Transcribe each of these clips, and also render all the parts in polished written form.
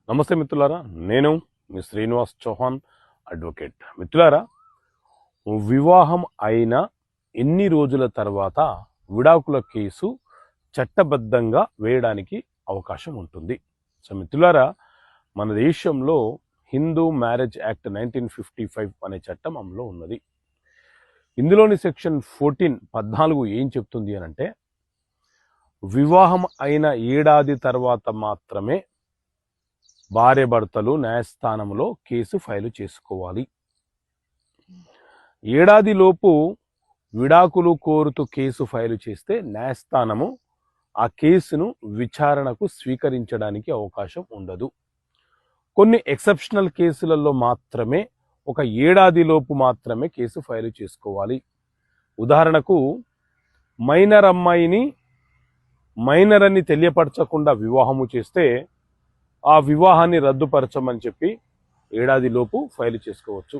నమస్తే మిత్రులారా, నేను మీ శ్రీనివాస్ చౌహాన్ అడ్వకేట్. మిత్రులారా, వివాహం అయిన ఎన్ని రోజుల తర్వాత విడాకుల కేసు చట్టబద్ధంగా వేయడానికి అవకాశం ఉంటుంది? సో మిత్రులారా, మన దేశంలో హిందూ మ్యారేజ్ యాక్ట్ 1955 అనే చట్టం అమల్లో ఉన్నది. ఇందులోని సెక్షన్ 14 ఏం చెప్తుంది అనంటే, వివాహం అయిన ఏడాది తర్వాత మాత్రమే భార్య భర్తలు న్యాయస్థానంలో కేసు ఫైలు చేసుకోవాలి. ఏడాదిలోపు విడాకులు కోరుతూ కేసు ఫైలు చేస్తే న్యాయస్థానము ఆ కేసును విచారణకు స్వీకరించడానికి అవకాశం ఉండదు. కొన్ని ఎక్సెప్షనల్ కేసులలో మాత్రమే ఒక ఏడాదిలోపు మాత్రమే కేసు ఫైలు చేసుకోవాలి. ఉదాహరణకు, మైనర్ అమ్మాయిని మైనర్ అని తెలియపరచకుండా వివాహము చేస్తే ఆ వివాహాన్ని రద్దుపరచమని చెప్పి ఏడాదిలోపు ఫైలు చేసుకోవచ్చు.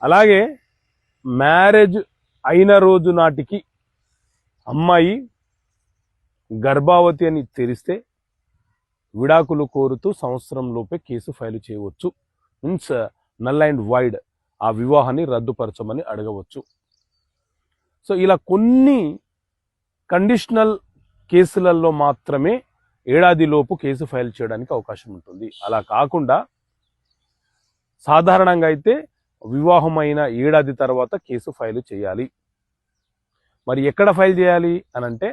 అలాగే మ్యారేజ్ అయిన రోజు నాటికి అమ్మాయి గర్భావతి అని తెలిస్తే విడాకులు కోరుతూ సంవత్సరంలోపే కేసు ఫైలు చేయవచ్చు. మీన్స్ నల్ అండ్ వైడ్ ఆ వివాహాన్ని రద్దుపరచమని అడగవచ్చు. సో ఇలా కొన్ని కండిషనల్ కేసులలో మాత్రమే ఏడాదిలోపు కేసు ఫైల్ చేయడానికి అవకాశం ఉంటుంది. అలా కాకుండా సాధారణంగా అయితే వివాహమైన ఏడాది తర్వాత కేసు ఫైల్ చేయాలి. మరి ఎక్కడ ఫైల్ చేయాలి అనంటే,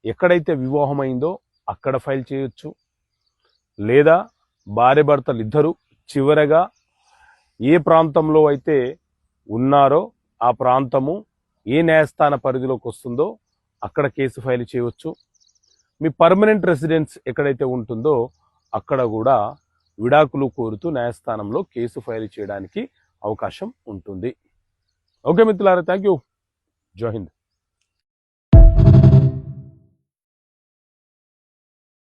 ఎక్కడైతే వివాహమైందో అక్కడ ఫైల్ చేయొచ్చు, లేదా భార్య భర్తలు ఇద్దరు చివరగా ఏ ప్రాంతంలో అయితే ఉన్నారో ఆ ప్రాంతము ఏ న్యాయస్థాన పరిధిలోకి వస్తుందో అక్కడ కేసు ఫైల్ చేయవచ్చు. మీ పర్మనెంట్ రెసిడెన్స్ ఎక్కడైతే ఉంటుందో అక్కడ కూడా విడాకులు కోరుతూ న్యాయస్థానంలో కేసు ఫైల్ చేయడానికి అవకాశం ఉంటుంది. ఓకే మిత్రులారా, థ్యాంక్ యూ. జై హింద్.